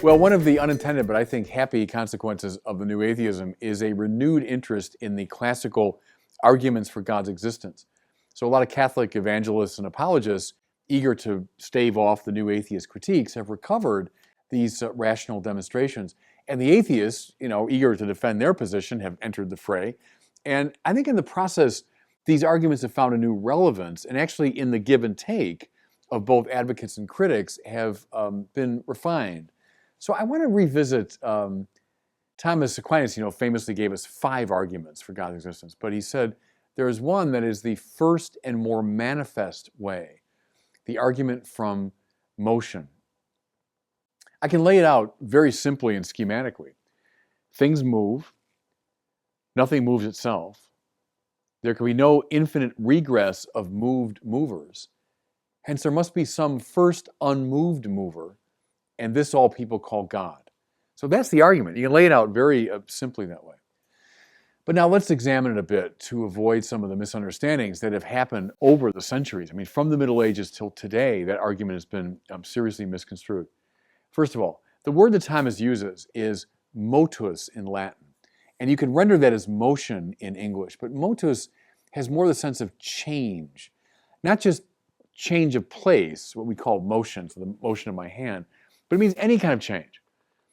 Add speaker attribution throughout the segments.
Speaker 1: Well, one of the unintended but I think happy consequences of the new atheism is a renewed interest in the classical arguments for God's existence. So a lot of Catholic evangelists and apologists, eager to stave off the new atheist critiques, have recovered these rational demonstrations. And the atheists, eager to defend their position, have entered the fray. And I think in the process, these arguments have found a new relevance, and actually in the give and take of both advocates and critics have been refined. So I want to revisit Thomas Aquinas, famously gave us 5 arguments for God's existence, but he said there is one that is the first and more manifest way, the argument from motion. I can lay it out very simply and schematically. Things move, nothing moves itself. There can be no infinite regress of moved movers. Hence, there must be some first unmoved mover, and this all people call God. So that's the argument. You can lay it out very simply that way. But now let's examine it a bit to avoid some of the misunderstandings that have happened over the centuries. I mean, from the Middle Ages till today, that argument has been seriously misconstrued. First of all, the word that Thomas uses is motus in Latin. And you can render that as motion in English, but motus has more the sense of change. Not just change of place, what we call motion, so the motion of my hand, but it means any kind of change.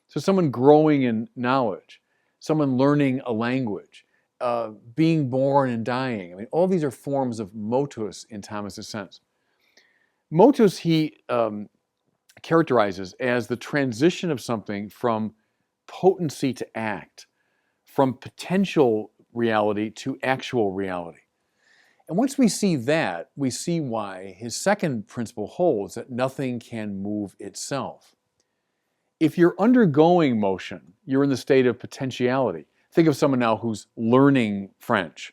Speaker 1: So someone growing in knowledge, someone learning a language, being born and dying. I mean, all these are forms of motus in Thomas's sense. Motus he characterizes as the transition of something from potency to act, from potential reality to actual reality. And once we see that, we see why his second principle holds that nothing can move itself. If you're undergoing motion, you're in the state of potentiality. Think of someone now who's learning French,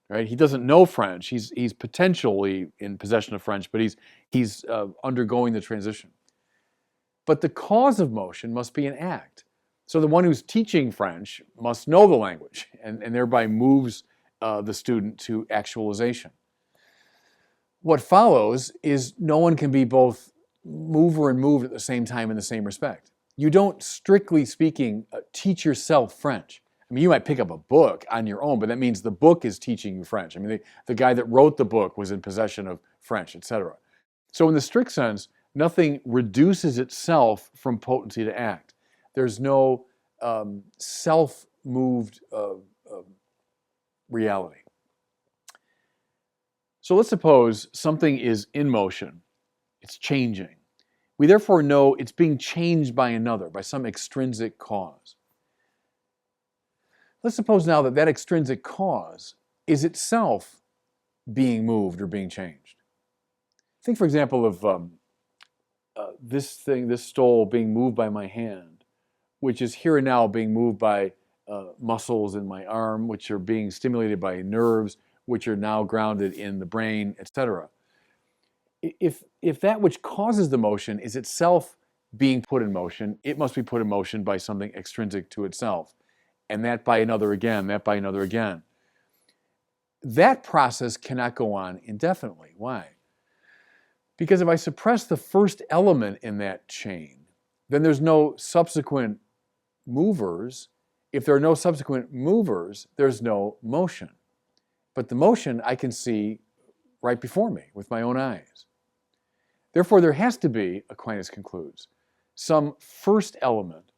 Speaker 1: right? He doesn't know French. He's potentially in possession of French, but he's undergoing the transition. But the cause of motion must be an act. So the one who's teaching French must know the language and thereby moves the student to actualization. What follows is no one can be both mover and moved at the same time in the same respect. You don't, strictly speaking, teach yourself French. I mean, you might pick up a book on your own, but that means the book is teaching you French. I mean, the guy that wrote the book was in possession of French, etc. So in the strict sense, nothing reduces itself from potency to act. There's no self-moved reality. So let's suppose something is in motion. It's changing. We therefore know it's being changed by another, by some extrinsic cause. Let's suppose now that that extrinsic cause is itself being moved or being changed. Think, for example, of this stole being moved by my hand, which is here and now being moved by muscles in my arm, which are being stimulated by nerves, which are now grounded in the brain, etc. If that which causes the motion is itself being put in motion, it must be put in motion by something extrinsic to itself, and that by another again, that by another again. That process cannot go on indefinitely. Why? Because if I suppress the first element in that chain, then there's no subsequent movers. If there are no subsequent movers, there's no motion. But the motion I can see right before me with my own eyes. Therefore, there has to be, Aquinas concludes, some first element,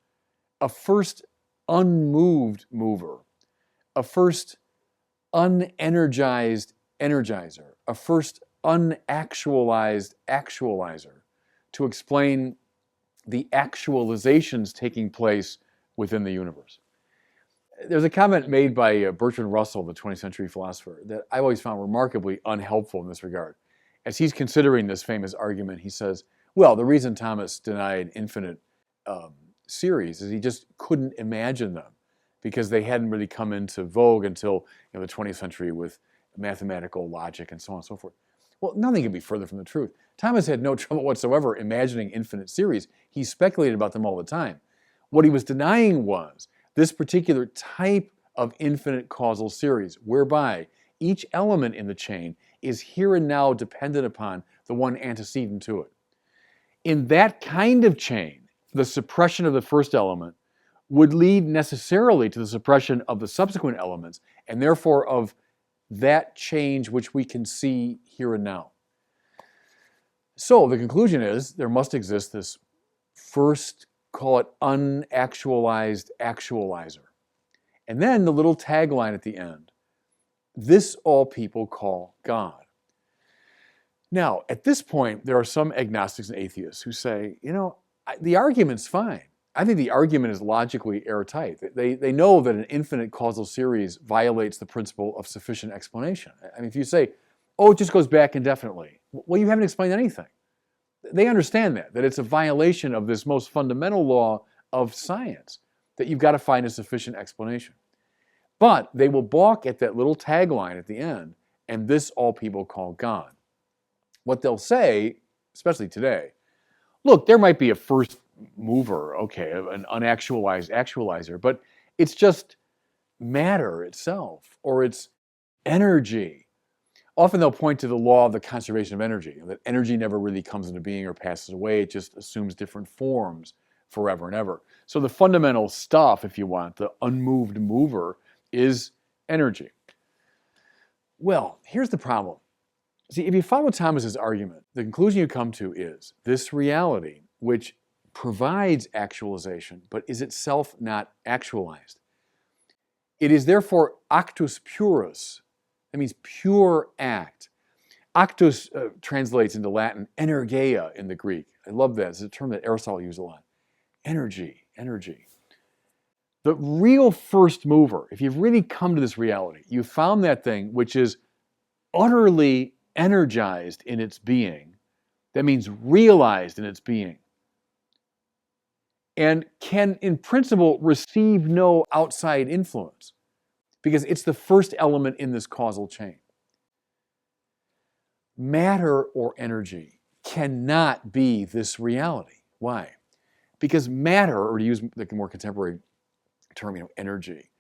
Speaker 1: a first unmoved mover, a first unenergized energizer, a first unactualized actualizer to explain the actualizations taking place within the universe. There's a comment made by Bertrand Russell, the 20th century philosopher, that I always found remarkably unhelpful in this regard. As he's considering this famous argument, he says, well, the reason Thomas denied infinite series is he just couldn't imagine them because they hadn't really come into vogue until the 20th century with mathematical logic and so on and so forth. Well, nothing could be further from the truth. Thomas had no trouble whatsoever imagining infinite series. He speculated about them all the time. What he was denying was this particular type of infinite causal series, whereby each element in the chain is here and now dependent upon the one antecedent to it. In that kind of chain, the suppression of the first element would lead necessarily to the suppression of the subsequent elements, and therefore of that change which we can see here and now. So the conclusion is there must exist this first, call it unactualized actualizer. And then the little tagline at the end, this all people call God. Now, at this point, there are some agnostics and atheists who say, the argument's fine. I think the argument is logically airtight. They know that an infinite causal series violates the principle of sufficient explanation. I mean, if you say, oh, it just goes back indefinitely, well, you haven't explained anything. They understand that it's a violation of this most fundamental law of science, that you've got to find a sufficient explanation. But they will balk at that little tagline at the end, and this all people call God. What they'll say, especially today, look, there might be a first mover, okay, an unactualized actualizer, but it's just matter itself, or it's energy. Often they'll point to the law of the conservation of energy, that energy never really comes into being or passes away, it just assumes different forms forever and ever. So the fundamental stuff, if you want, the unmoved mover, is energy. Well, here's the problem. See, if you follow Thomas's argument, the conclusion you come to is this reality, which provides actualization, but is itself not actualized. It is therefore actus purus. That means pure act. Actus translates into Latin energeia in the Greek. I love that. It's a term that Aristotle used a lot. Energy. The real first mover, if you've really come to this reality, you found that thing which is utterly energized in its being. That means realized in its being. And can, in principle, receive no outside influence, because it's the first element in this causal chain. Matter or energy cannot be this reality. Why? Because matter, or to use the more contemporary term, energy,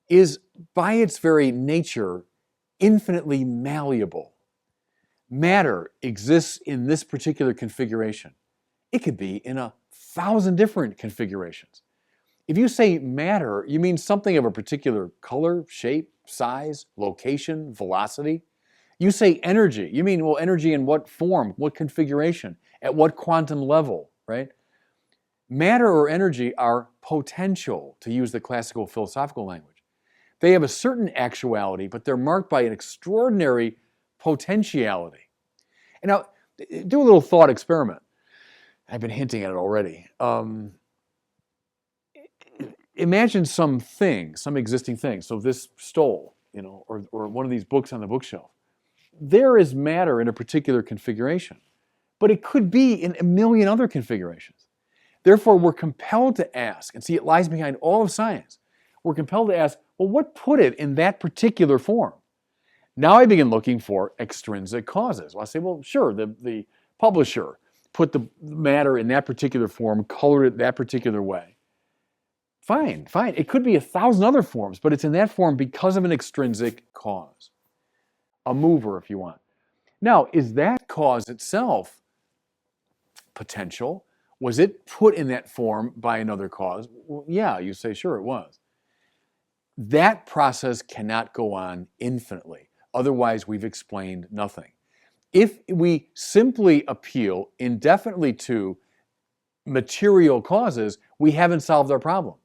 Speaker 1: is by its very nature infinitely malleable. Matter exists in this particular configuration. It could be in 1,000 different configurations. If you say matter, you mean something of a particular color, shape, size, location, velocity. You say energy, you mean, well, energy in what form, what configuration, at what quantum level, right? Matter or energy are potential, to use the classical philosophical language. They have a certain actuality, but they're marked by an extraordinary potentiality. And now, do a little thought experiment. I've been hinting at it already. Imagine some existing thing. So this stole, or one of these books on the bookshelf. There is matter in a particular configuration, but it could be in a million other configurations. Therefore, we're compelled to ask, and see, it lies behind all of science. We're compelled to ask, well, what put it in that particular form? Now I begin looking for extrinsic causes. Well, I say, well, sure, the publisher put the matter in that particular form, colored it that particular way. Fine. It could be 1,000 other forms, but it's in that form because of an extrinsic cause. A mover, if you want. Now, is that cause itself potential? Was it put in that form by another cause? Well, yeah, you say, sure, it was. That process cannot go on infinitely. Otherwise, we've explained nothing. If we simply appeal indefinitely to material causes, we haven't solved our problem,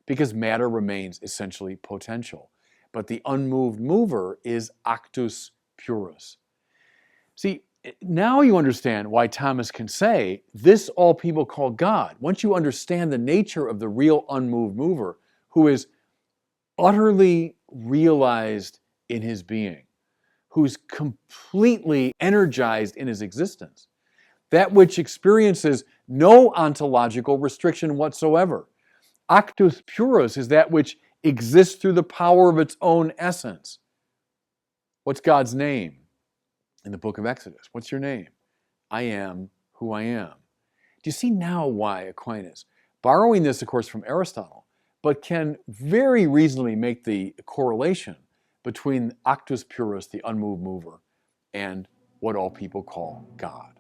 Speaker 1: because matter remains essentially potential. But the unmoved mover is actus purus. See, now you understand why Thomas can say, this all people call God. Once you understand the nature of the real unmoved mover, who is utterly realized in his being, who's completely energized in his existence, that which experiences no ontological restriction whatsoever. Actus purus is that which exists through the power of its own essence. What's God's name in the book of Exodus? What's your name? I am who I am. Do you see now why Aquinas, borrowing this, of course, from Aristotle, but can very reasonably make the correlation between actus purus, the unmoved mover, and what all people call God?